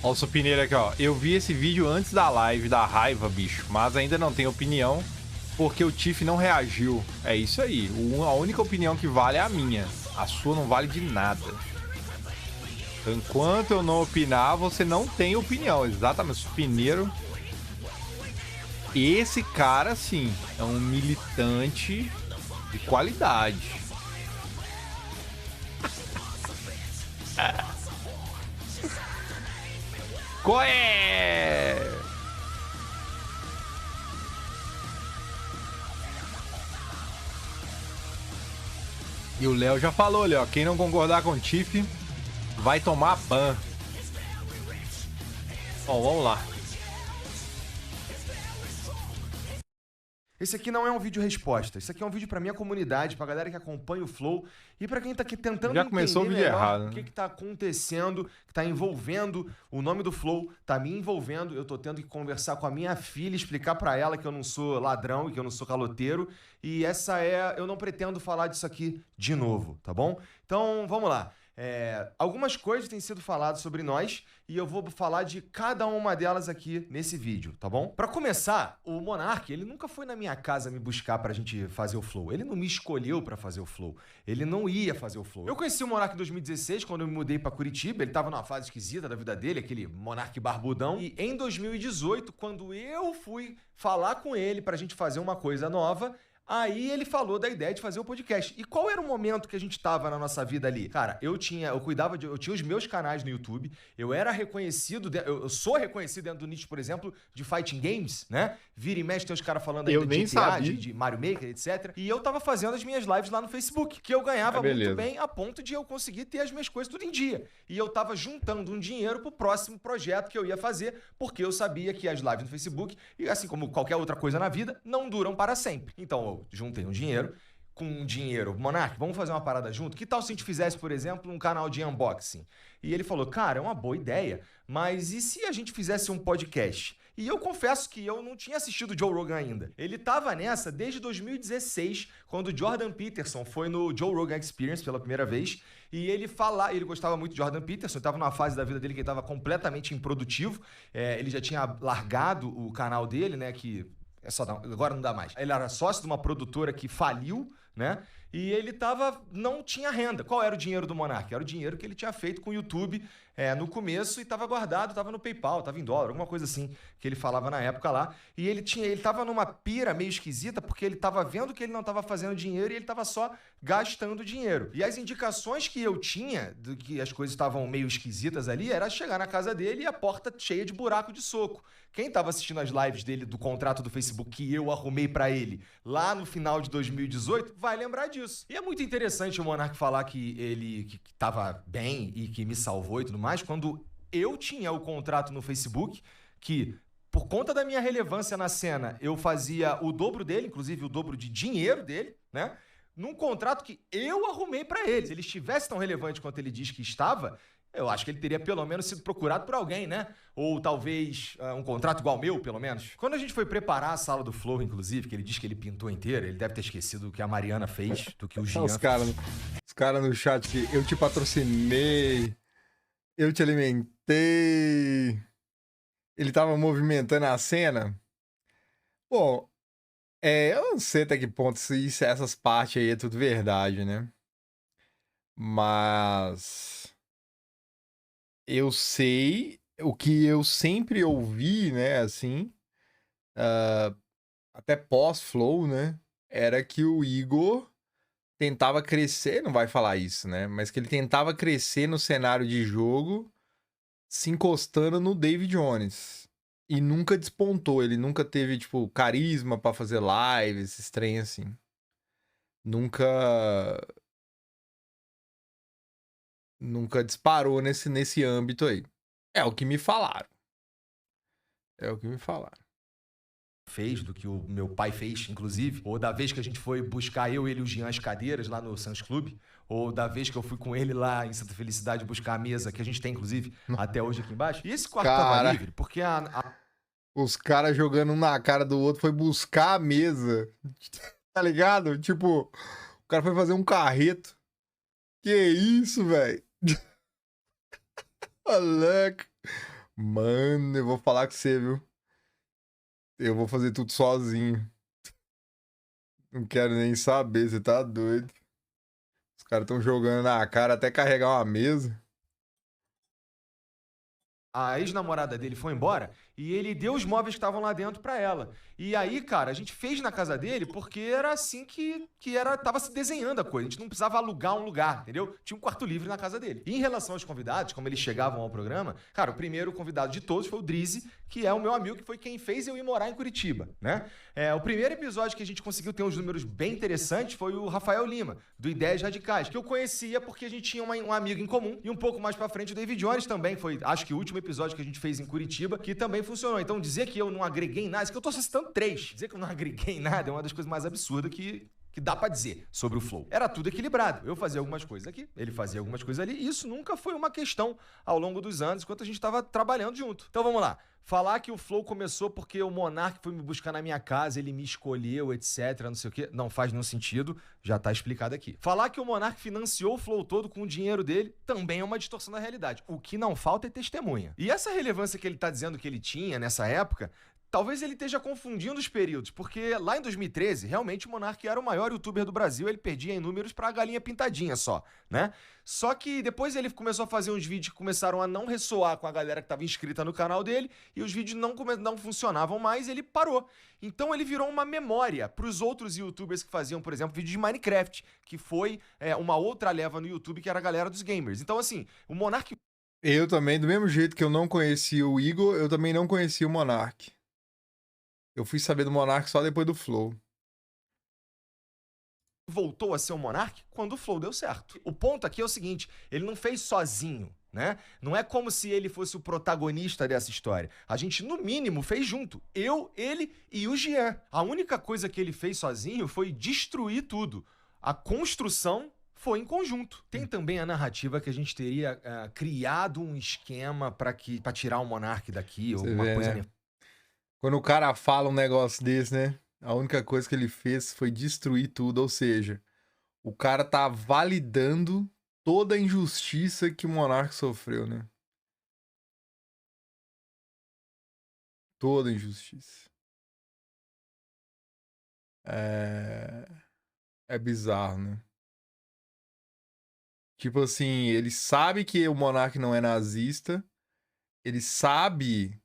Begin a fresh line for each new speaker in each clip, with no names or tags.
Ó, o Supineiro aqui, ó. Eu vi esse vídeo antes da live, da raiva, bicho. Mas ainda não tenho opinião, porque o Tiff não reagiu. É isso aí. A única opinião que vale é a minha. A sua não vale de nada. Então, enquanto eu não opinar, você não tem opinião. Exatamente. Supineiro. Esse cara, sim, é um militante de qualidade. Qual é? E o Léo já falou ali, ó. Quem não concordar com o Tiff vai tomar ban. Bom, vamos lá.
Esse aqui não é um vídeo resposta, isso aqui é um vídeo pra minha comunidade, pra galera que acompanha o Flow e pra quem tá aqui tentando
Já começou o vídeo errado, né?
o que tá acontecendo, que tá envolvendo o nome do Flow, tá me envolvendo, eu tô tendo que conversar com a minha filha, explicar pra ela que eu não sou ladrão e que eu não sou caloteiro, e eu não pretendo falar disso aqui de novo, tá bom? Então, vamos lá. Algumas coisas têm sido faladas sobre nós e eu vou falar de cada uma delas aqui nesse vídeo, tá bom? Pra começar, o Monark, ele nunca foi na minha casa me buscar pra gente fazer o Flow. Ele não me escolheu pra fazer o Flow. Ele não ia fazer o Flow. Eu conheci o Monark em 2016, quando eu me mudei pra Curitiba. Ele tava numa fase esquisita da vida dele, aquele Monark barbudão. E em 2018, quando eu fui falar com ele pra gente fazer uma coisa nova, aí ele falou da ideia de fazer o podcast. E qual era o momento que a gente tava na nossa vida ali? Cara, eu tinha os meus canais no YouTube, eu era reconhecido, eu sou reconhecido dentro do nicho, por exemplo, de fighting games, né? Vira e mexe tem os caras falando aí
Eu
de
nem
GTA,
sabia.
de Mario Maker, etc. E eu tava fazendo as minhas lives lá no Facebook, que eu ganhava muito bem a ponto de eu conseguir ter as minhas coisas tudo em dia. E eu tava juntando um dinheiro pro próximo projeto que eu ia fazer, porque eu sabia que as lives no Facebook, e assim como qualquer outra coisa na vida, não duram para sempre. Então eu juntei um dinheiro. Com um dinheiro, Monark, vamos fazer uma parada junto? Que tal se a gente fizesse, por exemplo, um canal de unboxing? E ele falou, cara, é uma boa ideia, mas e se a gente fizesse um podcast? E eu confesso que eu não tinha assistido o Joe Rogan ainda. Ele tava nessa desde 2016, quando o Jordan Peterson foi no Joe Rogan Experience pela primeira vez, e ele gostava muito de Jordan Peterson, estava numa fase da vida dele que ele estava completamente improdutivo, ele já tinha largado o canal dele, né, que agora não dá mais. Ele era sócio de uma produtora que faliu, né? E ele não tinha renda. Qual era o dinheiro do Monark? Era o dinheiro que ele tinha feito com o YouTube no começo e estava guardado, estava no PayPal, estava em dólar, alguma coisa assim que ele falava na época lá. E ele estava numa pira meio esquisita porque ele estava vendo que ele não estava fazendo dinheiro e ele estava só gastando dinheiro. E as indicações que eu tinha de que as coisas estavam meio esquisitas ali era chegar na casa dele e a porta cheia de buraco de soco. Quem estava assistindo as lives dele do contrato do Facebook que eu arrumei para ele lá no final de 2018 vai lembrar disso. E é muito interessante o Monark falar que ele estava bem e que me salvou e tudo mais, quando eu tinha o contrato no Facebook que, por conta da minha relevância na cena, eu fazia o dobro dele, inclusive o dobro de dinheiro dele, né? Num contrato que eu arrumei para ele. Se ele estivesse tão relevante quanto ele diz que estava, eu acho que ele teria pelo menos sido procurado por alguém, né? Ou talvez um contrato igual ao meu, pelo menos. Quando a gente foi preparar a sala do Flow, inclusive, que ele diz que ele pintou inteira, ele deve ter esquecido do que a Mariana fez, do que o Jean
Os caras no chat que eu te patrocinei, eu te alimentei. Ele tava movimentando a cena. Bom, eu não sei até que ponto essas partes aí é tudo verdade, né? Mas eu sei o que eu sempre ouvi, né, assim, até pós-Flow, né, era que o Igor tentava crescer, não vai falar isso, né, mas que ele tentava crescer no cenário de jogo se encostando no David Jones. E nunca despontou, ele nunca teve, tipo, carisma pra fazer live, esses trem assim. Nunca disparou nesse âmbito aí. É o que me falaram. É o que me falaram.
Fez, do que o meu pai fez, inclusive, ou da vez que a gente foi buscar ele e o Jean as cadeiras lá no Suns Club, ou da vez que eu fui com ele lá em Santa Felicidade buscar a mesa, que a gente tem, inclusive, até hoje aqui embaixo. E esse quarto tava livre, porque
os caras jogando um na cara do outro foi buscar a mesa. Tá ligado? Tipo, o cara foi fazer um carreto. Que isso, velho? Louco. Mano, eu vou falar com você, viu? Eu vou fazer tudo sozinho. Não quero nem saber, você tá doido. Os caras estão jogando na cara até carregar uma mesa.
A ex-namorada dele foi embora e ele deu os móveis que estavam lá dentro pra ela. E aí, cara, a gente fez na casa dele porque era assim tava se desenhando a coisa. A gente não precisava alugar um lugar, entendeu? Tinha um quarto livre na casa dele. E em relação aos convidados, como eles chegavam ao programa, cara, o primeiro convidado de todos foi o Drizzy, que é o meu amigo, que foi quem fez eu ir morar em Curitiba, né? O primeiro episódio que a gente conseguiu ter uns números bem interessantes foi o Rafael Lima, do Ideias Radicais, que eu conhecia porque a gente tinha um amigo em comum. E um pouco mais pra frente o David Jones também foi, acho que o último episódio que a gente fez em Curitiba, que também funcionou. Então dizer que eu não agreguei em nada, isso que eu tô citando 3. Dizer que eu não agreguei em nada é uma das coisas mais absurdas que dá pra dizer sobre o Flow. Era tudo equilibrado. Eu fazia algumas coisas aqui, ele fazia algumas coisas ali, e isso nunca foi uma questão ao longo dos anos, enquanto a gente tava trabalhando junto. Então vamos lá. Falar que o Flow começou porque o Monark foi me buscar na minha casa, ele me escolheu, etc, não sei o quê, não faz nenhum sentido, já tá explicado aqui. Falar que o Monark financiou o Flow todo com o dinheiro dele também é uma distorção da realidade. O que não falta é testemunha. E essa relevância que ele tá dizendo que ele tinha nessa época, talvez ele esteja confundindo os períodos, porque lá em 2013, realmente o Monark era o maior youtuber do Brasil, ele perdia em números pra galinha pintadinha só, né? Só que depois ele começou a fazer uns vídeos que começaram a não ressoar com a galera que estava inscrita no canal dele, e os vídeos não funcionavam mais, e ele parou. Então ele virou uma memória pros outros youtubers que faziam, por exemplo, vídeo de Minecraft, que foi uma outra leva no YouTube, que era a galera dos gamers. Então assim, o Monark...
Eu também, do mesmo jeito que eu não conhecia o Igor, eu também não conhecia o Monark. Eu fui saber do Monark só depois do Flow.
Voltou a ser o Monark quando o Flow deu certo. O ponto aqui é o seguinte, ele não fez sozinho, né? Não é como se ele fosse o protagonista dessa história. A gente, no mínimo, fez junto. Eu, ele e o Jean. A única coisa que ele fez sozinho foi destruir tudo. A construção foi em conjunto. Tem também a narrativa que a gente teria criado um esquema pra tirar o Monark daqui, ou alguma coisa...
Né? Quando o cara fala um negócio desse, né? A única coisa que ele fez foi destruir tudo, ou seja, o cara tá validando toda a injustiça que o Monark sofreu, né? Toda a injustiça. É bizarro, né? Tipo assim, ele sabe que o Monark não é nazista, ele sabe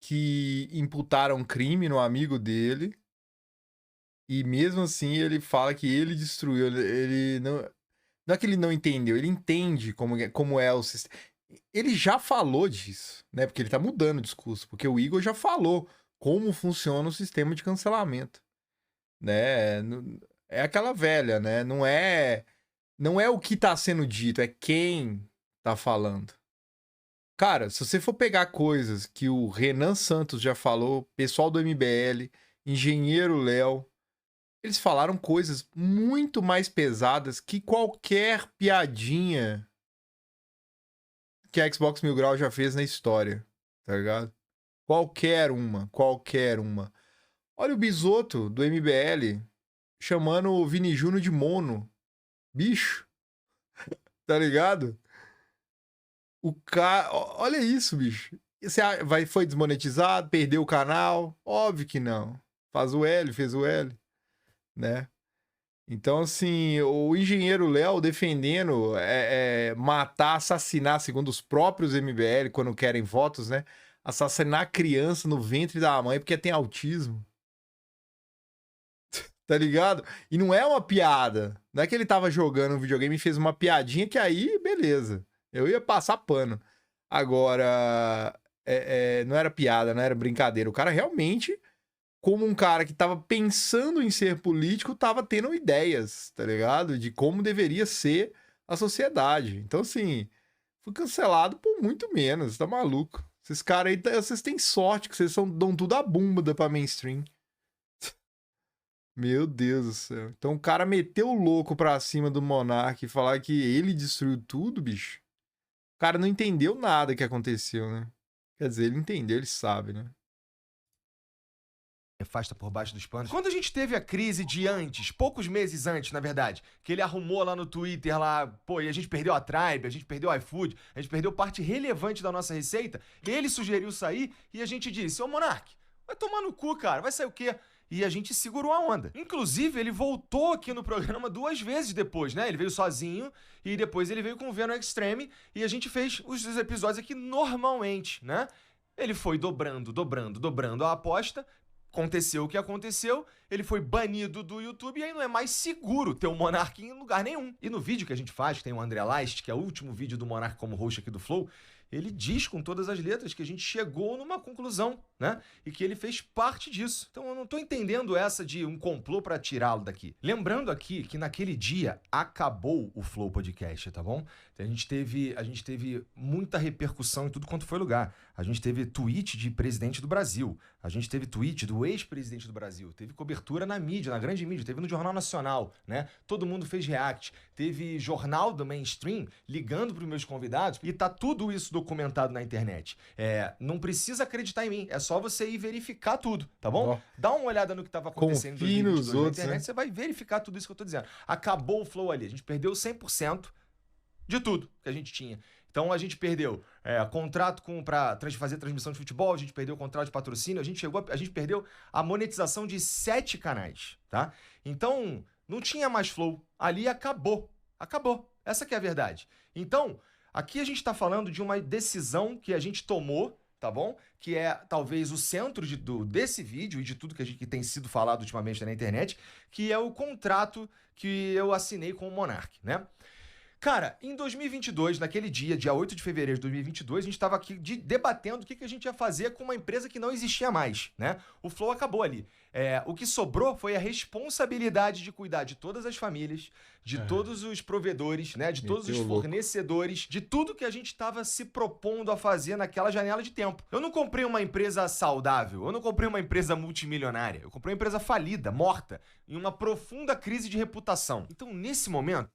que imputaram crime no amigo dele, e mesmo assim ele fala que ele destruiu, ele não... Não é que ele não entendeu, ele entende como é o sistema. Ele já falou disso, né? Porque ele tá mudando o discurso. Porque o Igor já falou como funciona o sistema de cancelamento, né? É aquela velha, né? Não é o que tá sendo dito, é quem tá falando. Cara, se você for pegar coisas que o Renan Santos já falou, pessoal do MBL, engenheiro Léo, eles falaram coisas muito mais pesadas que qualquer piadinha que a Xbox Mil Grau já fez na história, tá ligado? Qualquer uma. Olha o Bisoto do MBL chamando o Vini Júnior de mono. Bicho. Tá ligado? O cara... Olha isso, bicho. Você foi desmonetizado, perdeu o canal? Óbvio que não. Fez o L, né? Então, assim, o engenheiro Léo defendendo matar, assassinar, segundo os próprios MBL, quando querem votos, né? Assassinar criança no ventre da mãe porque tem autismo. Tá ligado? E não é uma piada. Não é que ele tava jogando um videogame e fez uma piadinha que aí, beleza. Eu ia passar pano. Agora, não era piada, não era brincadeira. O cara realmente... como um cara que tava pensando em ser político, tava tendo ideias, tá ligado? De como deveria ser a sociedade. Então, assim, fui cancelado por muito menos, tá maluco? Esses caras aí, vocês têm sorte que vocês dão tudo a bumba pra mainstream. Meu Deus do céu. Então o cara meteu o louco pra cima do Monark e falar que ele destruiu tudo, bicho. O cara não entendeu nada que aconteceu, né? Quer dizer, ele entendeu, ele sabe, né?
Afasta por baixo dos panos. Quando a gente teve a crise de antes, poucos meses antes, na verdade, que ele arrumou lá no Twitter, lá, pô, e a gente perdeu a Tribe, a gente perdeu o iFood, a gente perdeu parte relevante da nossa receita, ele sugeriu sair e a gente disse, ô Monark, vai tomar no cu, cara, vai sair o quê? E a gente segurou a onda. Inclusive, ele voltou aqui no programa 2 vezes depois, né? Ele veio sozinho e depois ele veio com o Venom Extreme e a gente fez os episódios aqui normalmente, né? Ele foi dobrando a aposta. Aconteceu o que aconteceu, ele foi banido do YouTube e aí não é mais seguro ter o Monark em lugar nenhum. E no vídeo que a gente faz, que tem o André Last, que é o último vídeo do Monark como host aqui do Flow, ele diz com todas as letras que a gente chegou numa conclusão, né? E que ele fez parte disso. Então eu não tô entendendo essa de um complô pra tirá-lo daqui. Lembrando aqui que naquele dia acabou o Flow Podcast, tá bom? A gente teve muita repercussão em tudo quanto foi lugar. A gente teve tweet de presidente do Brasil. A gente teve tweet do ex-presidente do Brasil. Teve cobertura na mídia, na grande mídia. Teve no Jornal Nacional, né? Todo mundo fez react. Teve jornal do mainstream ligando para os meus convidados. E tá tudo isso documentado na internet. Não precisa acreditar em mim. É só você ir verificar tudo, tá bom?
Oh.
Dá uma olhada no que estava acontecendo
em 2022 na internet.
Né? Você vai verificar tudo isso que eu tô dizendo. Acabou o Flow ali. A gente perdeu 100% de tudo que a gente tinha. Então a gente perdeu contrato para fazer transmissão de futebol, a gente perdeu o contrato de patrocínio, a gente perdeu a monetização de 7 canais, tá? Então não tinha mais Flow, ali acabou. Essa que é a verdade. Então aqui a gente está falando de uma decisão que a gente tomou, tá bom? Que é talvez o centro desse vídeo e de tudo que tem sido falado ultimamente na internet, que é o contrato que eu assinei com o Monark, né? Cara, em 2022, naquele dia 8 de fevereiro de 2022, a gente estava aqui debatendo o que a gente ia fazer com uma empresa que não existia mais, né? O Flow acabou ali. O que sobrou foi a responsabilidade de cuidar de todas as famílias, de todos os provedores, né? De todos os fornecedores, de tudo que a gente estava se propondo a fazer naquela janela de tempo. Eu não comprei uma empresa saudável, eu não comprei uma empresa multimilionária, eu comprei uma empresa falida, morta, em uma profunda crise de reputação. Então, nesse momento,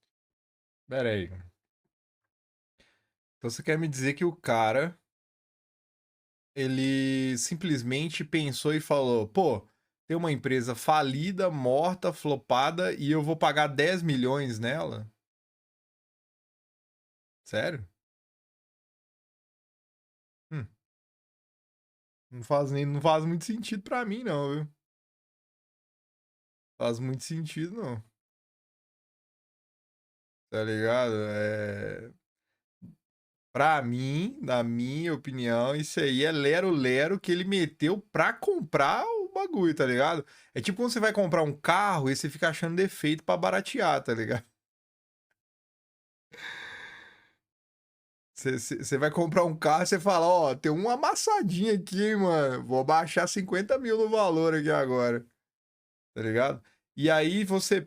pera aí. Então você quer me dizer que o cara, ele simplesmente pensou e falou, pô, tem uma empresa falida, morta, flopada e eu vou pagar 10 milhões nela? Sério? Não faz muito sentido pra mim não, viu? Faz muito sentido não. Tá ligado? Pra mim, na minha opinião, isso aí é lero-lero que ele meteu pra comprar o bagulho, tá ligado? É tipo quando você vai comprar um carro e você fica achando defeito pra baratear, tá ligado? Você vai comprar um carro e você fala, ó, tem uma amassadinha aqui, hein, mano. Vou baixar 50 mil no valor aqui agora. Tá ligado? E aí você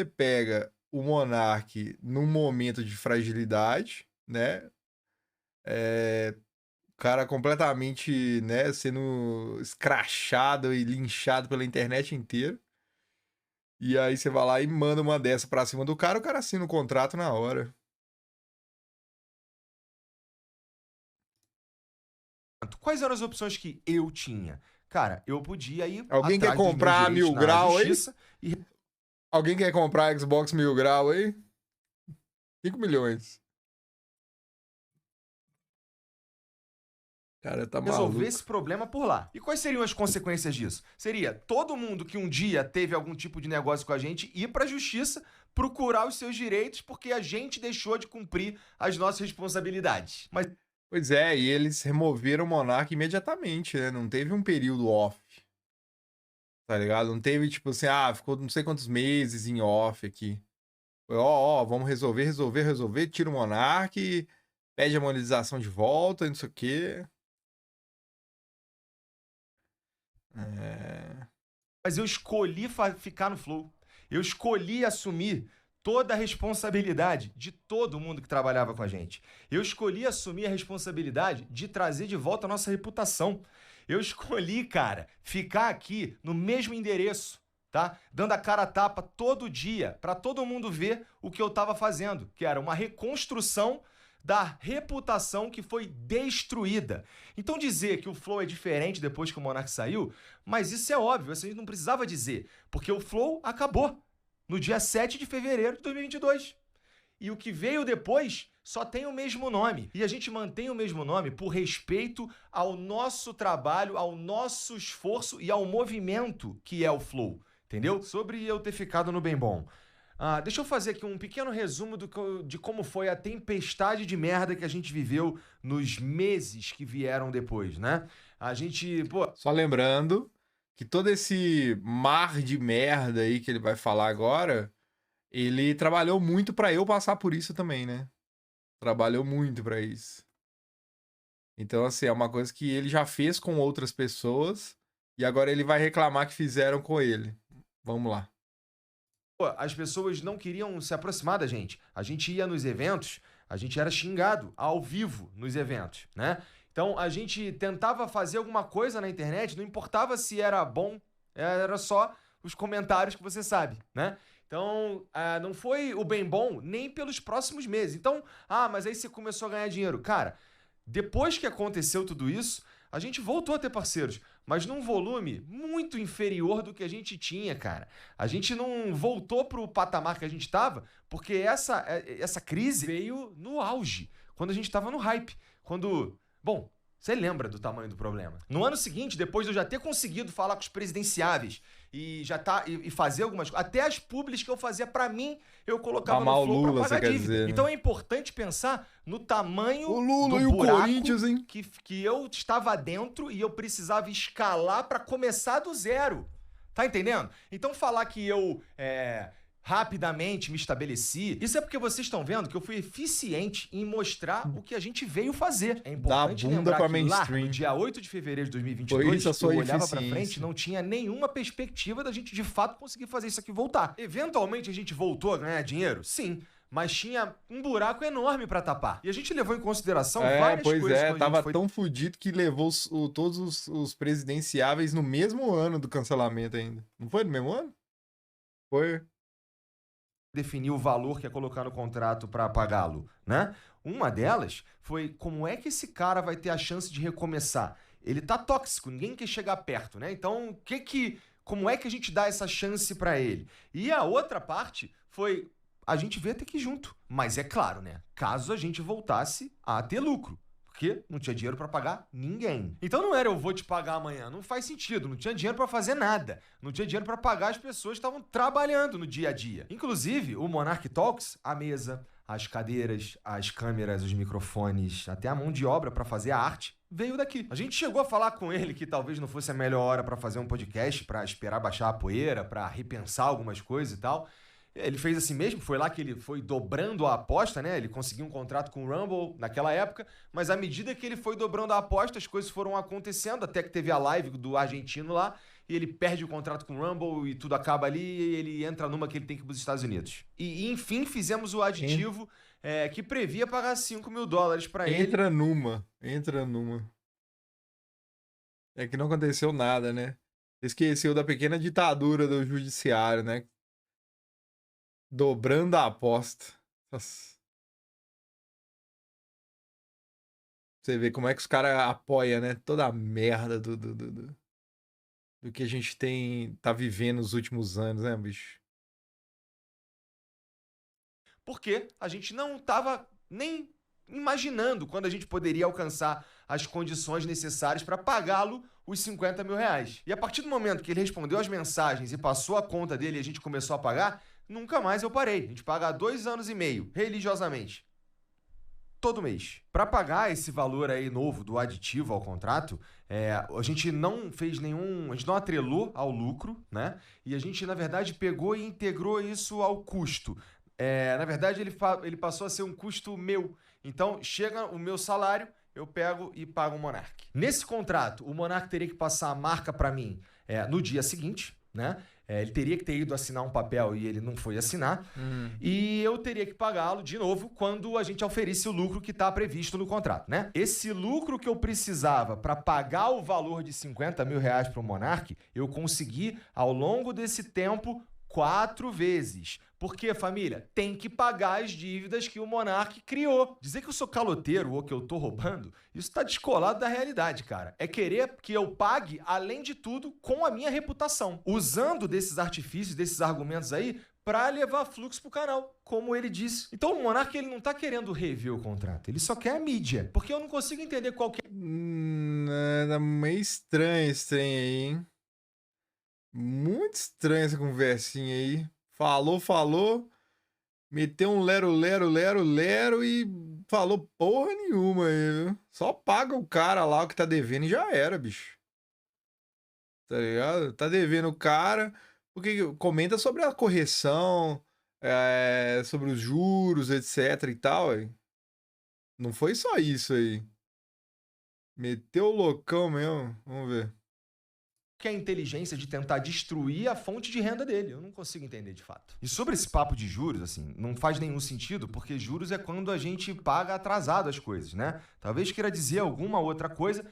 pega o Monark num momento de fragilidade, né? O cara completamente, né, sendo escrachado e linchado pela internet inteira. E aí você vai lá e manda uma dessa pra cima do cara, o cara assina o contrato na hora.
Quais eram as opções que eu tinha? Cara, eu podia ir.
Alguém quer comprar 1000 grau aí? Alguém quer comprar Xbox 1000 grau aí? 5 milhões. Cara, tá maluco.
Resolver esse problema por lá. E quais seriam as consequências disso? Seria todo mundo que um dia teve algum tipo de negócio com a gente ir pra justiça procurar os seus direitos porque a gente deixou de cumprir as nossas responsabilidades. Mas...
Pois é, e eles removeram o Monark imediatamente, né? Não teve um período off. Tá ligado? Não teve, tipo assim, ficou não sei quantos meses em off aqui. Foi, vamos resolver, tira o Monark, pede a monetização de volta, não sei o quê.
Mas eu escolhi ficar no Flow. Eu escolhi assumir toda a responsabilidade de todo mundo que trabalhava com a gente. Eu escolhi assumir a responsabilidade de trazer de volta a nossa reputação. Eu escolhi, cara, ficar aqui no mesmo endereço, tá? Dando a cara a tapa todo dia, para todo mundo ver o que eu tava fazendo, que era uma reconstrução da reputação que foi destruída. Então dizer que o Flow é diferente depois que o Monark saiu, mas isso é óbvio, você não precisava dizer, porque o Flow acabou no dia 7 de fevereiro de 2022. E o que veio depois só tem o mesmo nome. E a gente mantém o mesmo nome por respeito ao nosso trabalho, ao nosso esforço e ao movimento que é o Flow. Entendeu? Sobre eu ter ficado no Bem Bom. Deixa eu fazer aqui um pequeno resumo de como foi a tempestade de merda que a gente viveu nos meses que vieram depois, né? A gente,
Só lembrando que todo esse mar de merda aí que ele vai falar agora, ele trabalhou muito pra eu passar por isso também, né? Trabalhou muito pra isso. Então, assim, é uma coisa que ele já fez com outras pessoas e agora ele vai reclamar que fizeram com ele. Vamos lá.
As pessoas não queriam se aproximar da gente. A gente ia nos eventos, a gente era xingado ao vivo nos eventos, né? Então, a gente tentava fazer alguma coisa na internet, não importava se era bom, era só os comentários que você sabe, né? Então, não foi o Bem Bom nem pelos próximos meses. Então, mas aí você começou a ganhar dinheiro. Cara, depois que aconteceu tudo isso, a gente voltou a ter parceiros, mas num volume muito inferior do que a gente tinha, cara. A gente não voltou pro patamar que a gente tava, porque essa crise veio no auge, quando a gente tava no hype. Bom, você lembra do tamanho do problema. No ano seguinte, depois de eu já ter conseguido falar com os presidenciáveis e fazer algumas coisas, até as publis que eu fazia pra mim, eu colocava no Flow
Lula,
pra pagar dívida.
dizer, né?
Então é importante pensar no tamanho
o Lula
do
e
buraco
o Corinthians, hein?
que eu estava dentro e eu precisava escalar pra começar do zero. Tá entendendo? Então falar que eu rapidamente me estabeleci, isso é porque vocês estão vendo que eu fui eficiente em mostrar o que a gente veio fazer. É importante lembrar que lá, no dia 8 de fevereiro de 2022, eu olhava pra frente, não tinha nenhuma perspectiva da gente de fato conseguir fazer isso aqui voltar. Eventualmente a gente voltou a ganhar dinheiro? Sim. Mas tinha um buraco enorme pra tapar. E a gente levou em consideração várias coisas.
Pois é, tava tão fudido que levou todos os presidenciáveis no mesmo ano do cancelamento ainda. Não foi no mesmo ano? Foi.
Definir o valor que ia colocar no contrato para pagá-lo, né? Uma delas foi como é que esse cara vai ter a chance de recomeçar? Ele tá tóxico, ninguém quer chegar perto, né? Então, como é que a gente dá essa chance para ele? E a outra parte foi a gente veio até que junto, mas é claro, né? Caso a gente voltasse a ter lucro. Porque não tinha dinheiro pra pagar ninguém. Então não era eu vou te pagar amanhã, não faz sentido, não tinha dinheiro pra fazer nada. Não tinha dinheiro pra pagar as pessoas que estavam trabalhando no dia a dia. Inclusive, o Monark Talks, a mesa, as cadeiras, as câmeras, os microfones, até a mão de obra pra fazer a arte, veio daqui. A gente chegou a falar com ele que talvez não fosse a melhor hora pra fazer um podcast, pra esperar baixar a poeira, pra repensar algumas coisas e tal. Ele fez assim mesmo, foi lá que ele foi dobrando a aposta, né? Ele conseguiu um contrato com o Rumble naquela época, mas à medida que ele foi dobrando a aposta, as coisas foram acontecendo, até que teve a live do argentino lá, e ele perde o contrato com o Rumble e tudo acaba ali, e ele entra numa que ele tem que ir para os Estados Unidos. E enfim, fizemos o aditivo que previa pagar $5 mil para ele.
Entra numa. É que não aconteceu nada, né? Esqueceu da pequena ditadura do judiciário, né? Dobrando a aposta. Nossa. Você vê como é que os caras apoiam, né? Toda a merda do que a gente tá vivendo nos últimos anos, né, bicho?
Porque a gente não tava nem imaginando quando a gente poderia alcançar as condições necessárias para pagá-lo os $50 mil. E a partir do momento que ele respondeu as mensagens e passou a conta dele e a gente começou a pagar, nunca mais eu parei. A gente paga há 2 anos e meio, religiosamente. Todo mês. Para pagar esse valor aí novo do aditivo ao contrato, a gente não fez a gente não atrelou ao lucro, né? E a gente, na verdade, pegou e integrou isso ao custo. Na verdade, ele passou a ser um custo meu. Então, chega o meu salário, eu pego e pago o Monark. Nesse contrato, o Monark teria que passar a marca para mim no dia seguinte, né? Ele teria que ter ido assinar um papel e ele não foi assinar. E eu teria que pagá-lo de novo quando a gente oferisse o lucro que está previsto no contrato, né? Esse lucro que eu precisava para pagar o valor de $50 mil para o Monark, eu consegui, ao longo desse tempo, 4 vezes. Porque, família, tem que pagar as dívidas que o Monark criou. Dizer que eu sou caloteiro ou que eu tô roubando, isso tá descolado da realidade, cara. É querer que eu pague, além de tudo, com a minha reputação. Usando desses artifícios, desses argumentos aí, pra levar fluxo pro canal, como ele disse. Então o Monark, ele não tá querendo rever o contrato, ele só quer a mídia. Porque eu não consigo entender qual que é...
Tá meio estranho esse trem aí, hein? Muito estranha essa conversinha aí. Falou, meteu um lero e falou porra nenhuma aí, viu? Só paga o cara lá o que tá devendo e já era, bicho. Tá ligado? Tá devendo o cara, porque comenta sobre a correção, sobre os juros, etc e tal, aí. Não foi só isso aí. Meteu o loucão mesmo, vamos ver.
Que é a inteligência de tentar destruir a fonte de renda dele. Eu não consigo entender de fato. E sobre esse papo de juros, assim, não faz nenhum sentido, porque juros é quando a gente paga atrasado as coisas, né? Talvez queira dizer alguma outra coisa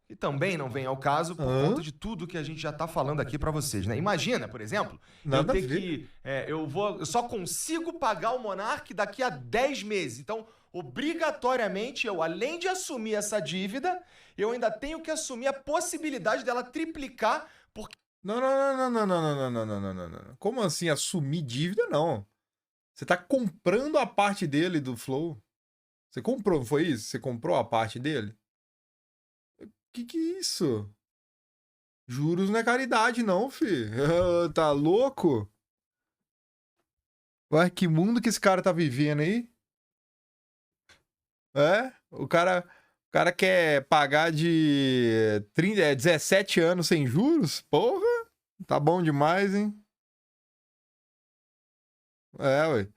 que também não vem ao caso por conta de tudo que a gente já tá falando aqui pra vocês, né? Imagina, por exemplo,
Nada
eu ter que... eu só consigo pagar o Monark daqui a 10 meses. Então, obrigatoriamente, eu, além de assumir essa dívida, eu ainda tenho que assumir a possibilidade dela triplicar, porque...
Não. Como assim assumir dívida? Não. Você tá comprando a parte dele do Flow. Você comprou, não foi isso? Você comprou a parte dele? Que é isso? Juros não é caridade, não, fi. Tá louco? Ué, que mundo que esse cara tá vivendo aí? O cara quer pagar de 17 anos sem juros? Porra, tá bom demais, hein? Ué.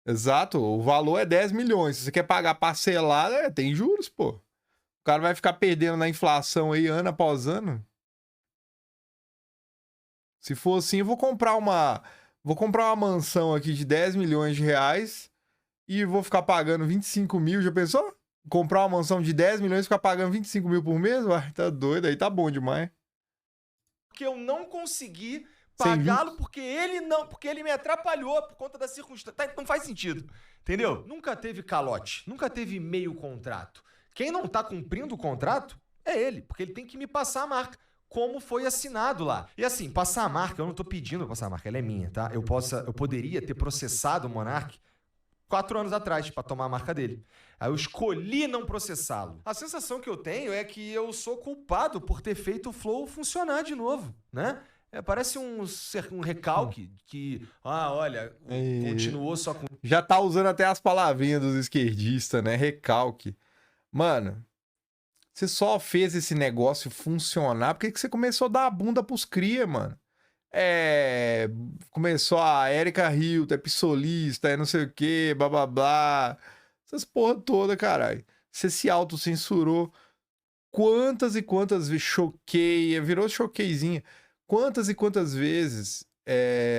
Exato, o valor é 10 milhões. Se você quer pagar parcelado, tem juros, pô. O cara vai ficar perdendo na inflação aí ano após ano. Se for assim, eu vou comprar uma mansão aqui de 10 milhões de reais e vou ficar pagando 25 mil. Já pensou? Comprar uma mansão de 10 milhões e ficar pagando 25 mil por mês? Uai, tá doido, aí tá bom demais.
Porque eu não consegui pagá-lo porque ele me atrapalhou por conta da circunstância. Não faz sentido, entendeu? Nunca teve calote, nunca teve meio contrato. Quem não tá cumprindo o contrato é ele, porque ele tem que me passar a marca, como foi assinado lá. E assim, passar a marca, eu não tô pedindo passar a marca, ela é minha, tá? Eu poderia ter processado o Monark 4 anos atrás para tomar a marca dele. Aí eu escolhi não processá-lo. A sensação que eu tenho é que eu sou culpado por ter feito o Flow funcionar de novo, né? Parece um recalque que, olha, continuou só com...
Já tá usando até as palavrinhas dos esquerdistas, né? Recalque. Mano, você só fez esse negócio funcionar porque você começou a dar a bunda pros cria, mano. Começou a Erika Hilton, psolista, não sei o que, blá blá blá. Essas porra toda, caralho. Você se autocensurou. Quantas e quantas vezes choqueia, virou choqueizinha. Quantas e quantas vezes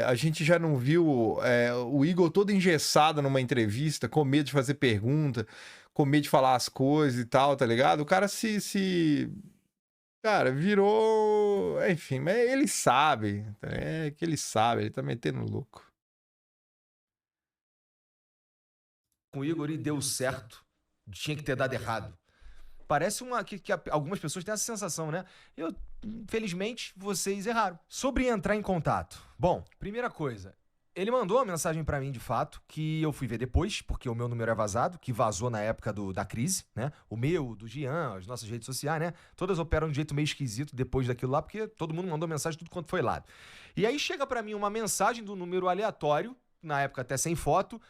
a gente já não viu o Igor todo engessado numa entrevista, com medo de fazer pergunta, com medo de falar as coisas e tal, tá ligado? O cara Cara, virou... Enfim, mas ele sabe. É que ele sabe, ele tá metendo louco.
Com o Igor e deu certo. Tinha que ter dado errado. Parece que algumas pessoas têm essa sensação, né? Felizmente, vocês erraram. Sobre entrar em contato. Bom, primeira coisa... Ele mandou uma mensagem pra mim, de fato, que eu fui ver depois, porque o meu número é vazado, que vazou na época da crise, né? O meu, do Gian, as nossas redes sociais, né? Todas operam de um jeito meio esquisito depois daquilo lá, porque todo mundo mandou mensagem tudo quanto foi lado. E aí chega pra mim uma mensagem do número aleatório, na época até sem foto,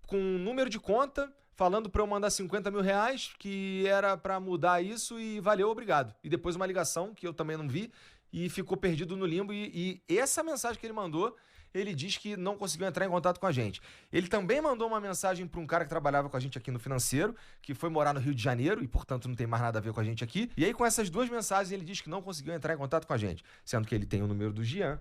com um número de conta, falando pra eu mandar 50 mil reais, que era pra mudar isso e valeu, obrigado. E depois uma ligação, que eu também não vi, e ficou perdido no limbo. E essa mensagem que ele mandou... Ele diz que não conseguiu entrar em contato com a gente. Ele também mandou uma mensagem para um cara que trabalhava com a gente aqui no Financeiro, que foi morar no Rio de Janeiro e, portanto, não tem mais nada a ver com a gente aqui. E aí, com essas duas mensagens, ele diz que não conseguiu entrar em contato com a gente. Sendo que ele tem o número do Gian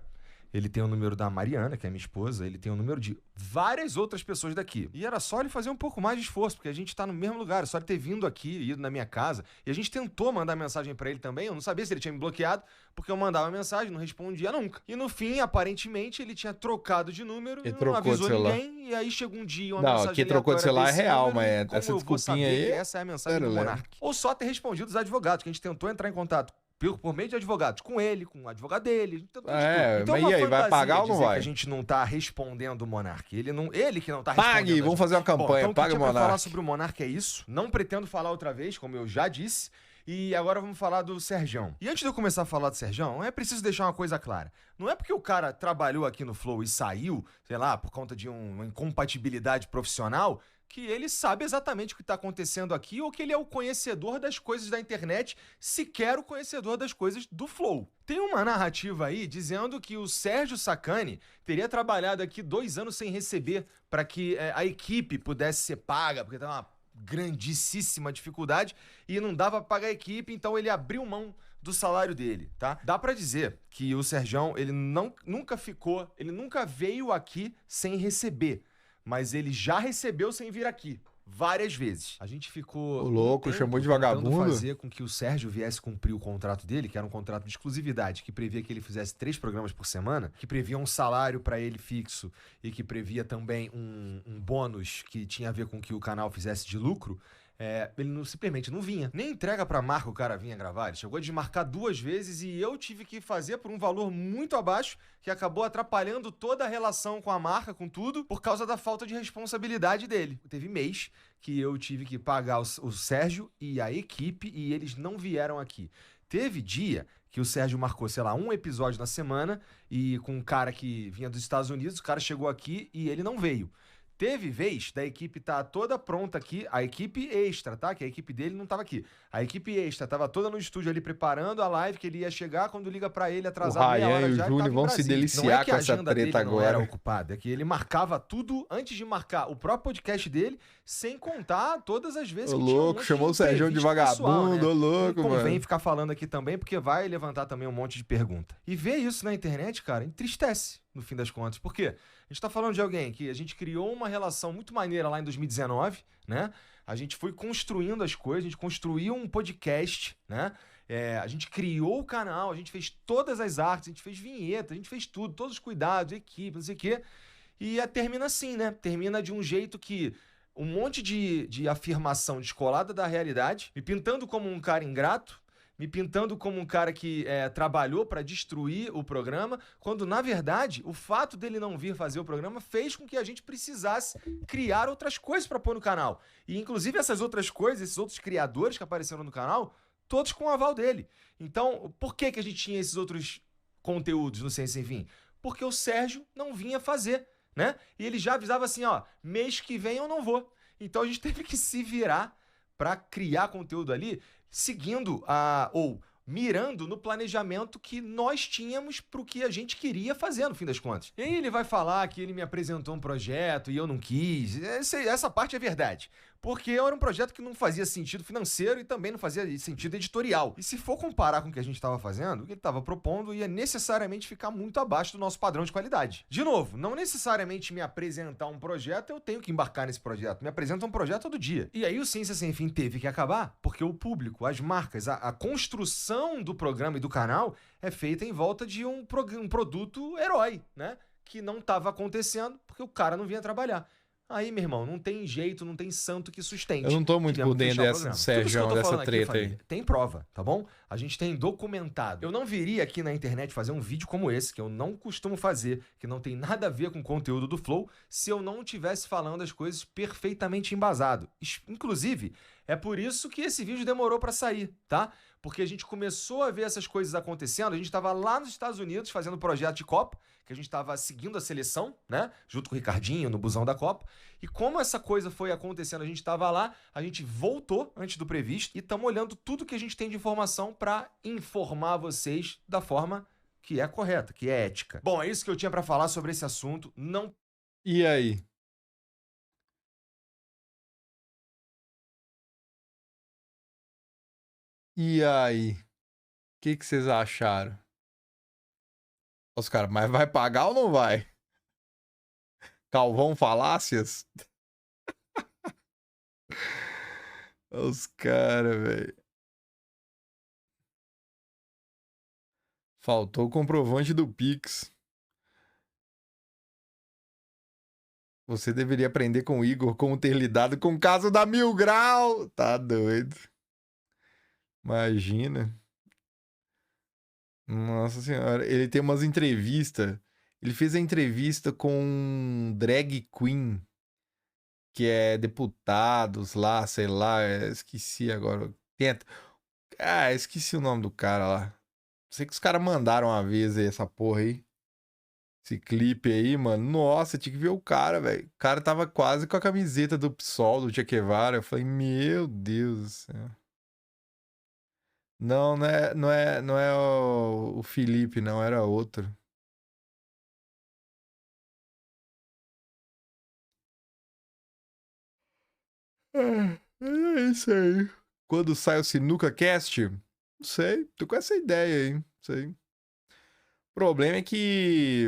ele tem o número da Mariana, que é minha esposa, ele tem o número de várias outras pessoas daqui. E era só ele fazer um pouco mais de esforço, porque a gente tá no mesmo lugar, é só ele ter vindo aqui, ido na minha casa. E a gente tentou mandar mensagem pra ele também, eu não sabia se ele tinha me bloqueado, porque eu mandava mensagem, não respondia nunca. E no fim, aparentemente, ele tinha trocado de número, não avisou ninguém, e aí chegou um dia uma mensagem
que trocou de celular é real,
número,
mas essa desculpinha aí...
Essa é a mensagem do Monark. Ou só ter respondido os advogados, que a gente tentou entrar em contato por meio de advogados, com ele, com o advogado dele. Então,
mas e aí, vai pagar ou não vai?
Que a gente não tá respondendo o Monark. Ele que não tá respondendo.
Pague, vamos fazer uma campanha,
então,
paga o Monark.
falar sobre o Monark é isso. Não pretendo falar outra vez, como eu já disse. E agora vamos falar do Serjão. E antes de eu começar a falar do Serjão, é preciso deixar uma coisa clara. Não é porque o cara trabalhou aqui no Flow e saiu, sei lá, por conta de uma incompatibilidade profissional, que ele sabe exatamente o que está acontecendo aqui ou que ele é o conhecedor das coisas da internet, sequer o conhecedor das coisas do Flow. Tem uma narrativa aí dizendo que o Sérgio Sacani teria trabalhado aqui 2 anos sem receber para que a equipe pudesse ser paga, porque estava uma grandíssima dificuldade e não dava para pagar a equipe, então ele abriu mão do salário dele, tá? Dá pra dizer que o Serjão, ele nunca veio aqui sem receber, mas ele já recebeu sem vir aqui. Várias vezes. A gente ficou...
O louco, chamou de vagabundo.
Fazer com que o Sérgio viesse cumprir o contrato dele, que era um contrato de exclusividade, que previa que ele fizesse 3 programas por semana, que previa um salário pra ele fixo e que previa também um bônus que tinha a ver com que o canal fizesse de lucro. Ele simplesmente não vinha. Nem entrega pra marca o cara vinha gravar. Ele chegou a desmarcar 2 vezes e eu tive que fazer por um valor muito abaixo, que acabou atrapalhando toda a relação com a marca, com tudo, por causa da falta de responsabilidade dele. Teve mês que eu tive que pagar o Sérgio e a equipe e eles não vieram aqui. Teve dia que o Sérgio marcou, sei lá, um episódio na semana e com um cara que vinha dos Estados Unidos, o cara chegou aqui e ele não veio. Teve vez da equipe tá toda pronta aqui, a equipe extra, tá? Que a equipe dele não tava aqui. A equipe extra tava toda no estúdio ali preparando a live que ele ia chegar, quando liga pra ele atrasado meia hora já,
e o Júnior vão se deliciar com essa treta agora.
Não era ocupada, é que ele marcava tudo antes de marcar o próprio podcast dele, sem contar todas as vezes
que tinha louco, chamou o Sérgio de vagabundo, pessoal, né?
Louco, mano. Convém ficar falando aqui também, porque vai levantar também um monte de pergunta. E ver isso na internet, cara, entristece, no fim das contas. Por quê? A gente tá falando de alguém que a gente criou uma relação muito maneira lá em 2019, né? A gente foi construindo as coisas, a gente construiu um podcast, né? A gente criou o canal, a gente fez todas as artes, a gente fez vinheta, a gente fez tudo, todos os cuidados, equipe, não sei o quê. E termina assim, né? Termina de um jeito que um monte de afirmação descolada da realidade, me pintando como um cara ingrato, me pintando como um cara que trabalhou para destruir o programa, quando, na verdade, o fato dele não vir fazer o programa fez com que a gente precisasse criar outras coisas para pôr no canal. E, inclusive, essas outras coisas, esses outros criadores que apareceram no canal, todos com o aval dele. Então, por que a gente tinha esses outros conteúdos no Ciência Sem Fim? Porque o Sérgio não vinha fazer, né? E ele já avisava assim, ó, mês que vem eu não vou. Então, a gente teve que se virar para criar conteúdo ali, seguindo ou mirando no planejamento que nós tínhamos pro que a gente queria fazer, no fim das contas. E aí ele vai falar que ele me apresentou um projeto e eu não quis. Essa parte é verdade. Porque era um projeto que não fazia sentido financeiro e também não fazia sentido editorial. E se for comparar com o que a gente estava fazendo, o que ele estava propondo ia necessariamente ficar muito abaixo do nosso padrão de qualidade. De novo, não necessariamente me apresentar um projeto, eu tenho que embarcar nesse projeto. Me apresenta um projeto todo dia. E aí o Ciência Sem Fim teve que acabar, porque o público, as marcas, a construção do programa e do canal é feita em volta de um produto herói, né? Que não estava acontecendo porque o cara não vinha trabalhar. Aí, meu irmão, não tem jeito, não tem santo que sustente.
Eu não tô muito por dentro dessa, Sérgio, dessa treta aqui, aí.
Tem prova, tá bom? A gente tem documentado. Eu não viria aqui na internet fazer um vídeo como esse, que eu não costumo fazer, que não tem nada a ver com o conteúdo do Flow, se eu não estivesse falando as coisas perfeitamente embasado. Inclusive, é por isso que esse vídeo demorou pra sair, tá? Porque a gente começou a ver essas coisas acontecendo, a gente estava lá nos Estados Unidos fazendo o projeto de Copa, que a gente estava seguindo a seleção, né? Junto com o Ricardinho, no busão da Copa. E como essa coisa foi acontecendo, a gente estava lá, a gente voltou antes do previsto e estamos olhando tudo que a gente tem de informação para informar vocês da forma que é correta, que é ética. Bom, é isso que eu tinha para falar sobre esse assunto. Não.
E aí? E aí? O que vocês acharam? Os caras, mas vai pagar ou não vai? Calvão falácias? Os caras, velho. Faltou o comprovante do Pix. Você deveria aprender com o Igor como ter lidado com o caso da Mil Grau. Tá doido. Imagina. Nossa senhora. Ele tem umas entrevistas. Ele fez a entrevista com um drag queen, que é deputados lá, sei lá. Esqueci agora. Esqueci o nome do cara lá. Sei que os caras mandaram uma vez aí essa porra aí. Esse clipe aí, mano. Nossa, tinha que ver o cara, velho. O cara tava quase com a camiseta do PSOL, do Che Guevara. Eu falei, meu Deus do céu. Não é o Felipe, não. Era outro. É isso aí. Quando sai o Sinuca Cast? Não sei. Tô com essa ideia aí. Não sei. O problema é que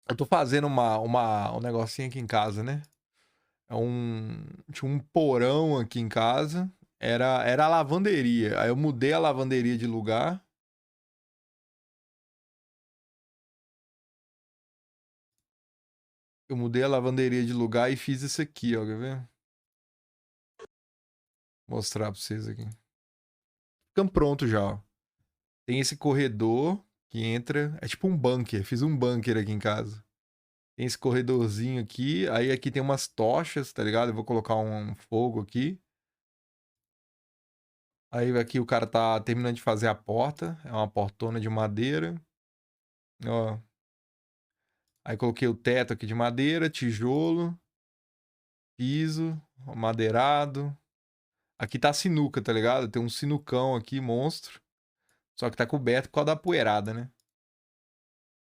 eu tô fazendo um negocinho aqui em casa, né? Tinha um porão aqui em casa. Era a lavanderia. Aí eu mudei a lavanderia de lugar. Eu mudei a lavanderia de lugar e fiz isso aqui, ó. Quer ver? Vou mostrar pra vocês aqui. Ficam pronto já, ó. Tem esse corredor que entra. É tipo um bunker. Fiz um bunker aqui em casa. Tem esse corredorzinho aqui. Aí aqui tem umas tochas, tá ligado? Eu vou colocar um fogo aqui. Aí aqui o cara tá terminando de fazer a porta. É uma portona de madeira. Ó. Aí coloquei o teto aqui de madeira, tijolo, piso, madeirado. Aqui tá a sinuca, tá ligado? Tem um sinucão aqui, monstro. Só que tá coberto por causa da poeirada, né?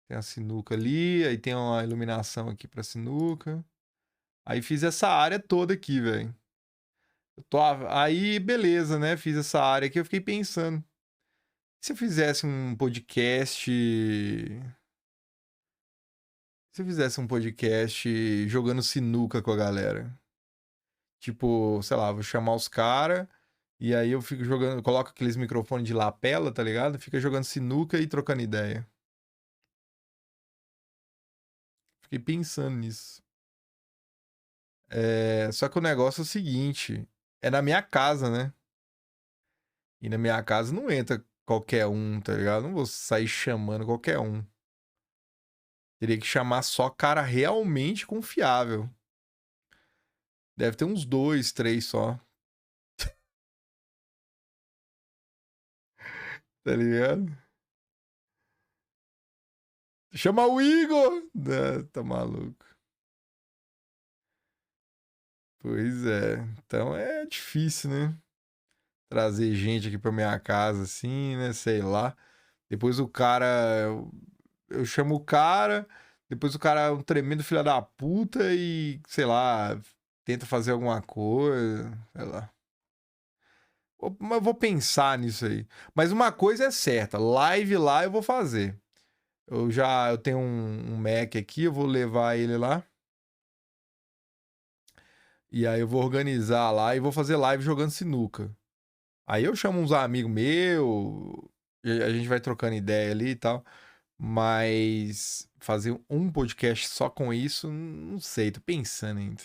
Tem a sinuca ali, aí tem uma iluminação aqui pra sinuca. Aí fiz essa área toda aqui, velho. Aí, beleza, né? Fiz essa área aqui, eu fiquei pensando. Se eu fizesse um podcast... Se eu fizesse um podcast jogando sinuca com a galera? Tipo, sei lá, vou chamar os caras e aí eu fico jogando, coloco aqueles microfones de lapela, tá ligado? Fica jogando sinuca e trocando ideia. Fiquei pensando nisso. Só que o negócio é o seguinte, é na minha casa, né? E na minha casa não entra qualquer um, tá ligado? Não vou sair chamando qualquer um. Teria que chamar só cara realmente confiável. Deve ter uns 2, 3 só. Tá ligado? Chama o Igor! Tá maluco. Pois é. Então é difícil, né? Trazer gente aqui pra minha casa assim, né? Sei lá. Depois o cara. Eu chamo o cara. Depois o cara é um tremendo filho da puta e, sei lá, tenta fazer alguma coisa. Sei lá. Mas vou pensar nisso aí. Mas uma coisa é certa: live lá eu vou fazer. Eu tenho um Mac aqui, eu vou levar ele lá. E aí eu vou organizar lá e vou fazer live jogando sinuca. Aí eu chamo uns amigos meus, a gente vai trocando ideia ali e tal. Mas fazer um podcast só com isso, não sei, tô pensando ainda.